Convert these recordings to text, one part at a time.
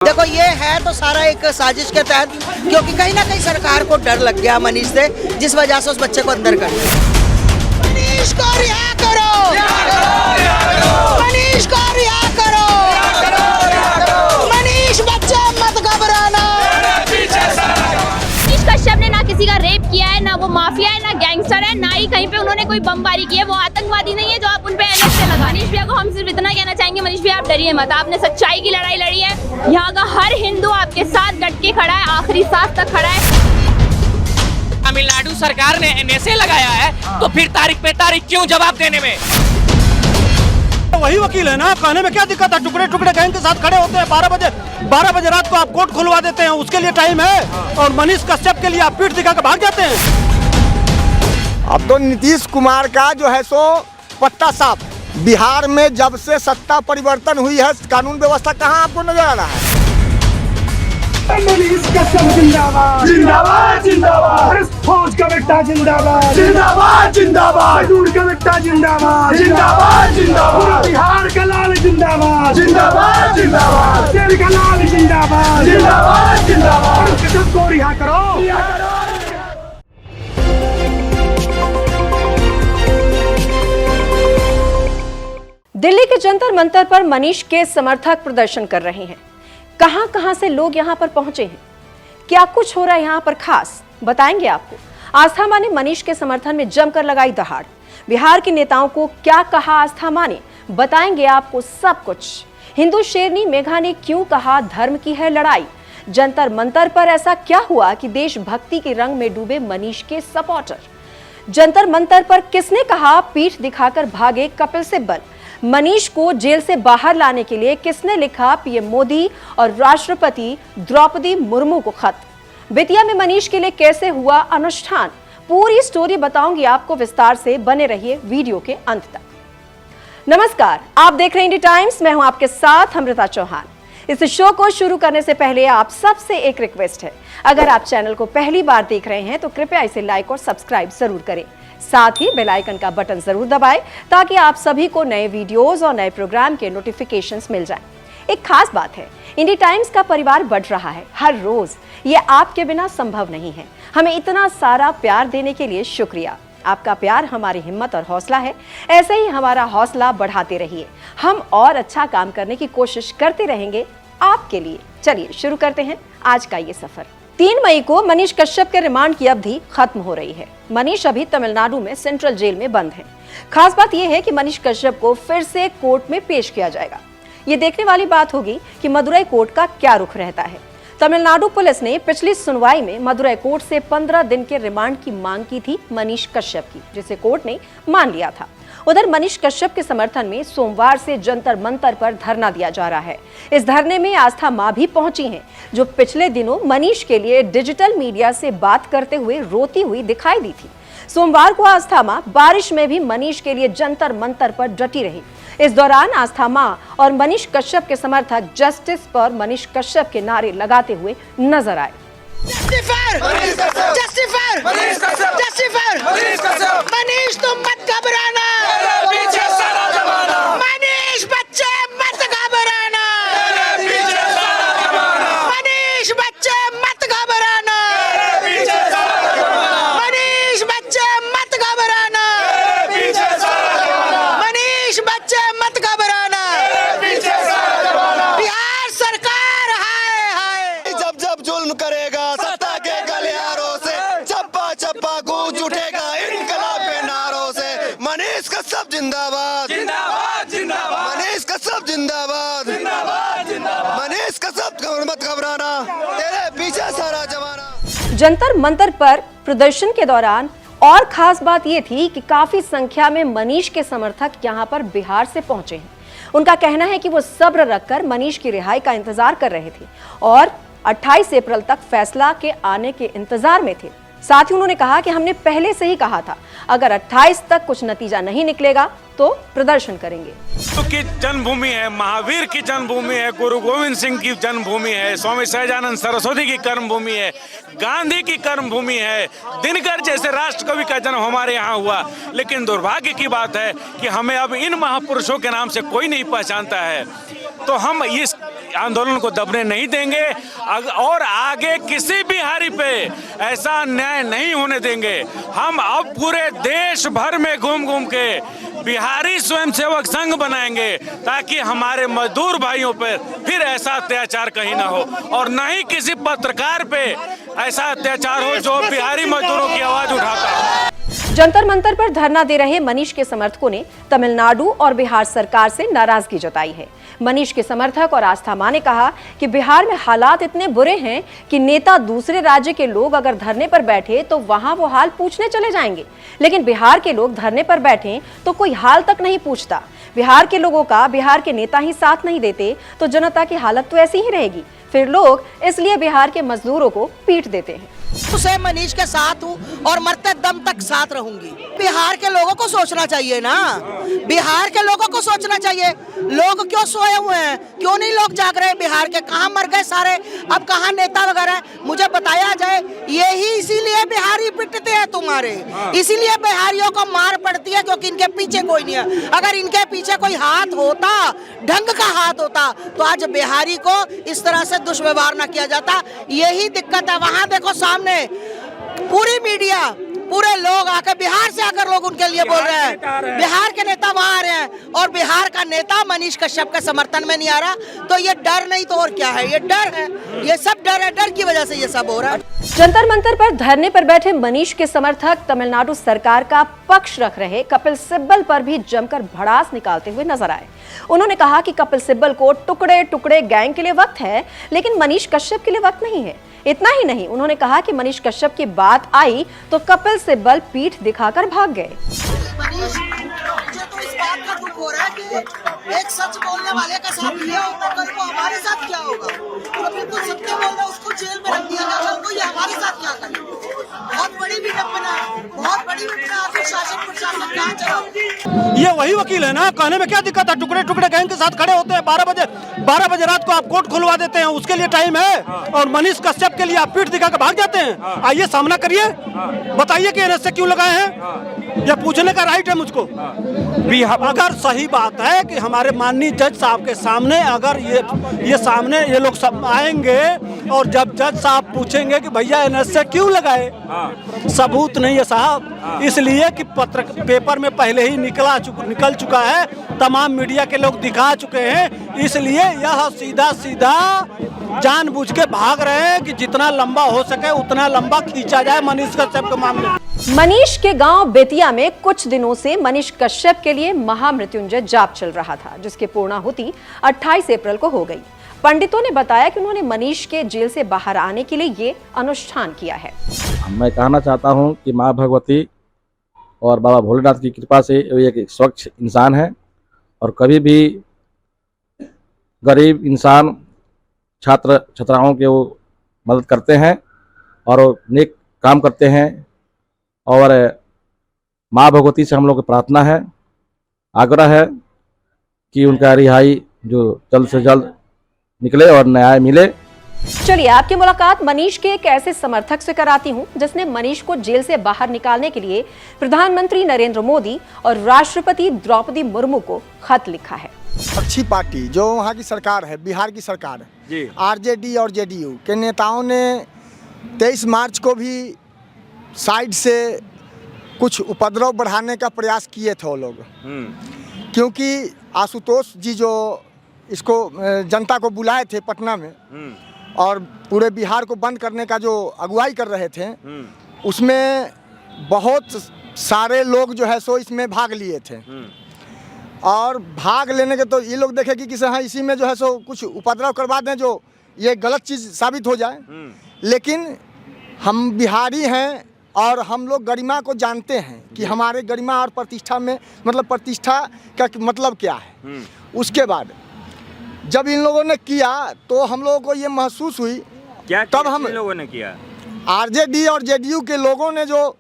देखो ये है तो सारा एक साजिश के तहत, क्योंकि कहीं ना कहीं सरकार को डर लग गया मनीष से, जिस वजह से उस बच्चे को अंदर कर दिया। मनीष को रिहा करो, मनीष को रिहा करो, मनीष बच्चा मत घबराना। मनीष कश्यप ने ना किसी का रेप किया है, ना वो माफिया है, ना गैंगस्टर है, ना ही कहीं पे उन्होंने कोई बमबारी की है। वो आतंकवादी नहीं है जो आप उन पे एनएस से लगा। मनीष भैया को हम सिर्फ इतना कहना चाहेंगे, मनीष भैया आप डरिए मत, आपने सच्चाई की लड़ाई लड़ी है। यहाँ का हर हिंदू आपके साथ डट के खड़ा है, आखिरी सांस तक खड़ा है। तमिलनाडु सरकार ने एनएसए लगाया है, तो फिर तारीख पे तारीख क्यों जवाब देने में? वही वकील है ना, कहने में क्या दिक्कत है? टुकड़े टुकड़े गैंग के साथ खड़े होते हैं 12 बजे रात को आप कोर्ट खुलवा देते हैं, उसके लिए टाइम है। और मनीष कश्यप के लिए आप पीठ दिखा कर भाग जाते हैं। अब तो नीतीश कुमार का जो है सो पत्ता साफ। बिहार में जब से सत्ता परिवर्तन हुई है, कानून व्यवस्था कहाँ आपको नजर आ रहा है? मनीष कश्यप जिंदाबाद, जिंदाबाद, जिंदाबाद। फौज का बेटा जिंदाबाद, जिंदाबाद, जिंदाबाद। दूर का बेटा जिंदाबाद, जिंदाबाद, जिंदाबाद। बिहार का लाल जिंदाबाद, जिंदाबाद, जिंदाबाद। शेर का लाल जिंदाबाद, जिंदाबाद, जिंदाबाद। कश्यप को रिहा करो। दिल्ली के जंतर मंतर पर मनीष के समर्थक प्रदर्शन कर रहे हैं। कहां से लोग यहां पर पहुंचे हैं, क्या कुछ हो रहा है यहां पर खास, बताएंगे आपको। आस्था मां ने मनीष के समर्थन में जमकर लगाई दहाड़। बिहार के नेताओं को क्या कहा आस्था मां ने, बताएंगे आपको सब कुछ। हिंदू शेरनी मेघा ने क्यों कहा धर्म की है लड़ाई। जंतर मंतर पर ऐसा क्या हुआ कि देशभक्ति के रंग में डूबे मनीष के सपोर्टर। जंतर मंतर पर किसने कहा पीठ दिखाकर भागे कपिल सिब्बल। मनीष को जेल से बाहर लाने के लिए किसने लिखा पीएम मोदी और राष्ट्रपति द्रौपदी मुर्मू को खत। बेतिया में मनीष के लिए कैसे हुआ अनुष्ठान, पूरी स्टोरी बताऊंगी आपको विस्तार से, बने रहिए वीडियो के अंत तक। नमस्कार, आप देख रहे हैं इंडिया टाइम्स, मैं हूं आपके साथ अमृता चौहान। इस शो को शुरू करने से पहले आप सबसे एक रिक्वेस्ट है, अगर आप चैनल को पहली बार देख रहे हैं तो कृपया इसे लाइक और सब्सक्राइब जरूर करें। साथ ही बेल आइकन का बटन जरूर दबाएं ताकि आप सभी को नए वीडियोस और नए प्रोग्राम के नोटिफिकेशंस मिल जाएं। एक खास बात है, इंडिया टाइम्स का परिवार बढ़ रहा है हर रोज, ये आपके बिना संभव नहीं है। हमें इतना सारा प्यार देने के लिए शुक्रिया। आपका प्यार हमारी हिम्मत और हौसला है, ऐसे ही हमारा हौसला बढ़ाते रहिए। हम और अच्छा काम करने की कोशिश करते रहेंगे आपके लिए। चलिए शुरू करते हैं आज का ये सफर। 3 मई को मनीष कश्यप के रिमांड की अवधि खत्म हो रही है। मनीष अभी तमिलनाडु में सेंट्रल जेल में बंद है। खास बात यह है कि मनीष कश्यप को फिर से कोर्ट में पेश किया जाएगा। ये देखने वाली बात होगी कि मदुरई कोर्ट का क्या रुख रहता है। तमिलनाडु पुलिस ने पिछली सुनवाई में मदुरई कोर्ट से 15 दिन के रिमांड की मांग की थी मनीष कश्यप की, जिसे कोर्ट ने मान लिया था। उधर मनीष कश्यप के समर्थन में सोमवार से जंतर मंतर पर धरना दिया जा रहा है। इस धरने में आस्था मां भी पहुंची हैं, जो पिछले दिनों मनीष के लिए डिजिटल मीडिया से बात करते हुए रोती हुई दिखाई दी थी। सोमवार को आस्था मां बारिश में भी मनीष के लिए जंतर मंतर पर डटी रही। इस दौरान आस्था मां और मनीष कश्यप के समर्थक जस्टिस फॉर मनीष कश्यप के नारे लगाते हुए नजर आए। मनीष तुम मत घबराना, मनीष बच्चे मत घबराना, मनीष बच्चे मत घबराना, मनीष बच्चे मत घबराना, मनीष बच्चे मत घबराना। बिहार सरकार हाय हाय, जब जब जुल्म करेगा सत्ता के गलियारों से, चप्पा चप्पा गूंज उठेगा इनकलाब के नारों से। मनीष कश्यप जिंदाबाद, जिंदाबाद, जिंदाबाद। मनीष कश्यप जिंदाबाद, जिंदाबाद, जिंदाबाद। मनीष कश्यप मत घबराना, तेरे पीछे सारा जमाना। जंतर मंतर पर प्रदर्शन के दौरान और खास बात यह थी कि काफी संख्या में मनीष के समर्थक यहां पर बिहार से पहुंचे हैं। उनका कहना है कि वो सब्र रखकर मनीष की रिहाई का इंतजार कर रहे थे और 28 अप्रैल तक फैसला के आने के इंतजार में थे। साथ ही उन्होंने कहा कि हमने पहले से ही कहा था, अगर 28 तक कुछ नतीजा नहीं निकलेगा तो प्रदर्शन करेंगे। की जन्मभूमि है, महावीर की जन्मभूमि है, गुरु गोविंद सिंह की जन्मभूमि है, स्वामी सहजानंद सरस्वती की कर्मभूमि है, गांधी की कर्मभूमि है, दिनकर जैसे राष्ट्रकवि का जन्म हमारे यहाँ हुआ। लेकिन दुर्भाग्य की बात है कि हमें अब इन महापुरुषों के नाम से कोई नहीं पहचानता है। तो हम इस आंदोलन को दबने नहीं देंगे और आगे किसी बिहारी पे ऐसा अन्याय नहीं होने देंगे। हम अब पूरे देश भर में घूम घूम के बिहारी स्वयंसेवक संघ बनाएंगे ताकि हमारे मजदूर भाइयों पर फिर ऐसा अत्याचार कहीं ना हो और न ही किसी पत्रकार पे ऐसा अत्याचार हो जो बिहारी मजदूरों की आवाज उठाता हो। जंतर मंतर पर धरना दे रहे मनीष के समर्थकों ने तमिलनाडु और बिहार सरकार से नाराजगी जताई है। मनीष के समर्थक और आस्था मां ने कहा कि बिहार में हालात इतने बुरे हैं कि नेता दूसरे राज्य के लोग अगर धरने पर बैठे तो वहां वो हाल पूछने चले जाएंगे, लेकिन बिहार के लोग धरने पर बैठे तो कोई हाल तक नहीं पूछता। बिहार के लोगों का बिहार के नेता ही साथ नहीं देते तो जनता की हालत तो ऐसी ही रहेगी। फिर लोग इसलिए बिहार के मजदूरों को पीट देते हैं। उसे मनीष के साथ हूँ और मरते दम तक साथ रहूंगी। बिहार के लोगों को सोचना चाहिए ना, बिहार के लोगों को सोचना चाहिए। लोग क्यों सोए हुए हैं, क्यों नहीं लोग जाग रहे हैं? बिहार के कहाँ मर गए सारे, अब कहाँ नेता वगैरह मुझे बताया जाए। यही इसीलिए बिहारी पिटते हैं तुम्हारे, इसीलिए बिहारियों को मार पड़ती है क्योंकि इनके पीछे कोई नहीं है। अगर इनके पीछे कोई हाथ होता, ढंग का हाथ होता, तो आज बिहारी को इस तरह से दुष्व्यवहार न किया जाता। यही दिक्कत है। वहां देखो सामने पूरी मीडिया, पूरे लोग आकर बिहार से आकर लोग उनके लिए बोल रहे हैं, बिहार के नेता वहां आ रहे हैं और बिहार का नेता मनीष कश्यप के समर्थन में नहीं आ रहा। तो ये डर नहीं तो और क्या है, ये डर है, ये सब डर है, डर की वजह से ये सब हो रहा है। जंतर मंतर पर धरने पर बैठे मनीष के समर्थक तमिलनाडु सरकार का पक्ष रख रहे कपिल सिब्बल पर भी जमकर भड़ास निकालते हुए नजर आए। उन्होंने कहा कि कपिल सिब्बल को टुकड़े टुकड़े गैंग के लिए वक्त है, लेकिन मनीष कश्यप के लिए वक्त नहीं है। इतना ही नहीं, उन्होंने कहा कि मनीष कश्यप की बात आई तो कपिल सिब्बल पीठ दिखाकर भाग गए। मनीष, मुझे तो इस बात का दुख हो रहा है कि एक सच बोलने वाले का साथ ये होगा, कल को हमारे साथ क्या होगा? तो बिल्कुल सत्य बोल रहा है, उसको जेल में रख दिया गया, कल को ये हमारे साथ क्या करे? बहुत बड़ी विडंबना, बहुत बड़ी विडंबना। आखिर शासन प्रशासन कहाँ चला? ये वही वकील है ना, कहने में क्या दिक्कत है? टुकड़े टुकड़े गैंग के साथ खड़े होते हैं 12 बजे रात को आप कोर्ट खुलवा देते हैं, उसके लिए टाइम है। और मनीष कश्यप के लिए आप पीठ दिखा कर भाग जाते हैं। आइए सामना करिए, बताइए कि एनएसए क्यों लगाए हैं, यह पूछने का राइट है मुझको। अगर सही बात है कि हमारे माननीय जज साहब के सामने अगर ये सामने ये लोग सब आएंगे और जब जज साहब पूछेंगे कि भैया एनएसए क्यों लगाए, सबूत नहीं है साहब, इसलिए कि पेपर में पहले ही निकल चुका है, तमाम मीडिया के लोग दिखा चुके हैं, इसलिए यह सीधा सीधा जानबूझ के भाग रहे हैं कि जितना लंबा हो सके उतना लंबा खींचा जाए मनीष कश्यप के मामले। मनीष के गांव बेतिया में कुछ दिनों से मनीष कश्यप के लिए महामृत्युंजय जाप चल रहा था, जिसकी पूर्णाहुति 28 अप्रैल को हो गई। पंडितों ने बताया कि उन्होंने मनीष के जेल से बाहर आने के लिए ये अनुष्ठान किया है। मैं कहना चाहता हूं कि माँ भगवती और बाबा भोलेनाथ की कृपा से एक स्वच्छ इंसान है और कभी भी गरीब इंसान छात्र छात्राओं के वो मदद करते हैं और नेक काम करते हैं। और माँ भगवती से हम लोग की प्रार्थना है, आग्रह है कि उनका रिहाई जो जल्द से जल्द निकले और न्याय मिले। चलिए आपकी मुलाकात मनीष के एक ऐसे समर्थक से कराती हूं जिसने मनीष को जेल से बाहर निकालने के लिए प्रधानमंत्री नरेंद्र मोदी और राष्ट्रपति द्रौपदी मुर्मू को खत लिखा है। अच्छी पार्टी जो वहाँ की सरकार है, बिहार की सरकार है, आरजेडी और जेडीयू के नेताओं ने 23 मार्च को भी साइड से कुछ उपद्रव बढ़ाने का प्रयास किए थे वो लोग, क्योंकि आशुतोष जी जो इसको जनता को बुलाए थे पटना में और पूरे बिहार को बंद करने का जो अगुवाई कर रहे थे, उसमें बहुत सारे लोग जो है सो इसमें भाग लिए थे। और भाग लेने के तो ये लोग देखे कि किसी हाँ इसी में जो है सो कुछ उपद्रव करवा दें जो ये गलत चीज़ साबित हो जाए। लेकिन हम बिहारी हैं और हम लोग गरिमा को जानते हैं कि हमारे गरिमा और प्रतिष्ठा में मतलब प्रतिष्ठा का मतलब क्या है। उसके बाद जब इन लोगों ने किया तो हम लोगों को ये महसूस हुई, क्या तब हम लोगों ने किया, आरजेडी और जेडीयू के लोगों ने जो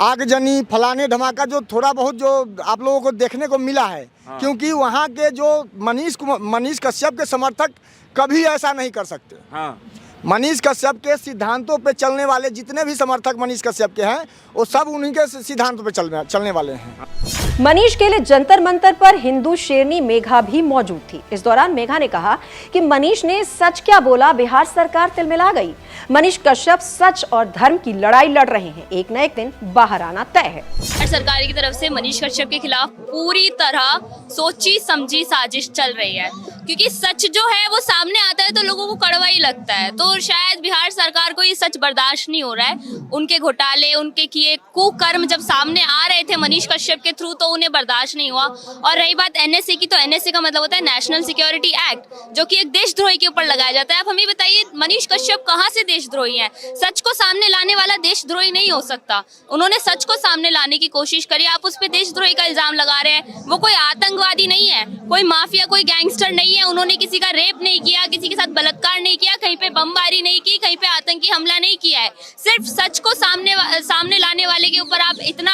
आगजनी फलाने धमाका जो थोड़ा बहुत जो आप लोगों को देखने को मिला है। हाँ। क्योंकि वहाँ के जो मनीष कश्यप के समर्थक कभी ऐसा नहीं कर सकते। हाँ। मनीष कश्यप के सिद्धांतों पे चलने वाले जितने भी समर्थक मनीष कश्यप के हैं वो सब उन्हीं के सिद्धांतों पे चलने वाले हैं। मनीष के लिए जंतर मंतर पर हिंदू शेरनी मेघा भी मौजूद थी। इस दौरान मेघा ने कहा कि मनीष ने सच क्या बोला, बिहार सरकार तिलमिला गई। मनीष कश्यप सच और धर्म की लड़ाई लड़ रहे हैं, एक न एक दिन बाहर आना तय है। सरकार की तरफ से मनीष कश्यप के खिलाफ पूरी तरह सोची समझी साजिश चल रही है, क्योंकि सच जो है वो सामने आता है तो लोगों को कड़वा ही लगता है। तो शायद बिहार सरकार को ये सच बर्दाश्त नहीं हो रहा है। उनके घोटाले, उनके किए कुकर्म जब सामने आ रहे थे मनीष कश्यप के थ्रू, तो उन्हें बर्दाश्त नहीं हुआ। और रही बात एनएसए की, तो एनएसए का मतलब होता है नेशनल सिक्योरिटी एक्ट, जो कि एक देशद्रोही के ऊपर लगाया जाता है। आप हमें बताइए, मनीष कश्यप कहाँ से देशद्रोही है? सच को सामने लाने वाला देशद्रोही नहीं हो सकता। उन्होंने सच को सामने लाने की कोशिश करी, आप उस पर देशद्रोही का इल्जाम लगा रहे हैं। वो कोई आतंकवादी नहीं है, कोई माफिया, कोई गैंगस्टर नहीं है। उन्होंने किसी का रेप नहीं किया, किसी के साथ बलात्कार नहीं किया, कहीं पे बमबारी नहीं की, कहीं पे आतंकी हमला नहीं किया है। सिर्फ सच को सामने लाने वाले के ऊपर आप इतना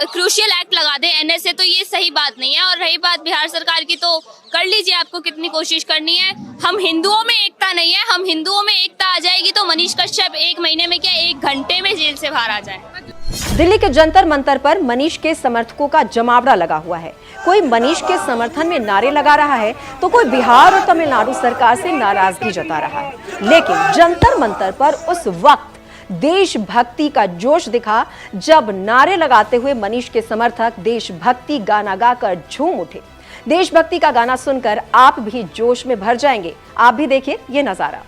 क्रूशियल एक्ट लगा दें एनएसए, तो ये सही बात नहीं है। और रही बात बिहार सरकार की, तो कर लीजिए आपको कितनी कोशिश करनी है। हम हिंदुओं में एकता नहीं है, हम हिंदुओं में एकता आ जाएगी तो मनीष कश्यप 1 महीने में क्या 1 घंटे में जेल से बाहर आ जाए। दिल्ली के जंतर मंतर पर मनीष के समर्थकों का जमावड़ा लगा हुआ है। कोई मनीष के समर्थन में नारे लगा रहा है तो कोई बिहार और तमिलनाडु सरकार से नाराजगी जता रहा है। लेकिन जंतर मंतर पर उस वक्त देशभक्ति का जोश दिखा जब नारे लगाते हुए मनीष के समर्थक देशभक्ति गाना गाकर झूम उठे। देशभक्ति का गाना सुनकर आप भी जोश में भर जाएंगे। आप भी देखिए ये नजारा।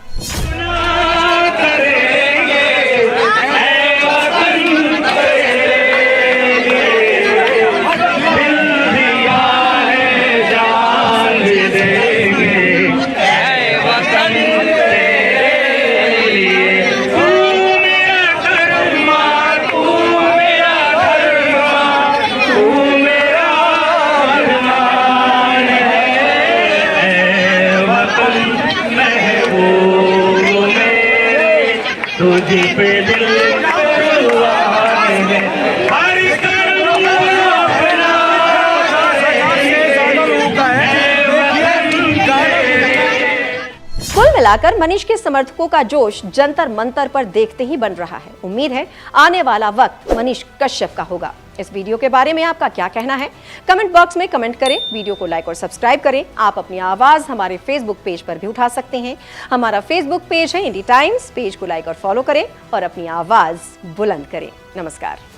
मिलाकर मनीष के समर्थकों का जोश जंतर मंतर पर देखते ही बन रहा है। उम्मीद है आने वाला वक्त मनीष कश्यप का होगा। इस वीडियो के बारे में आपका क्या कहना है? कमेंट बॉक्स में कमेंट करें, वीडियो को लाइक और सब्सक्राइब करें। आप अपनी आवाज हमारे फेसबुक पेज पर भी उठा सकते हैं। हमारा फेसबुक पेज है इंडी टाइम्स, पेज को लाइक और फॉलो करें और अपनी आवाज बुलंद करें। नमस्कार।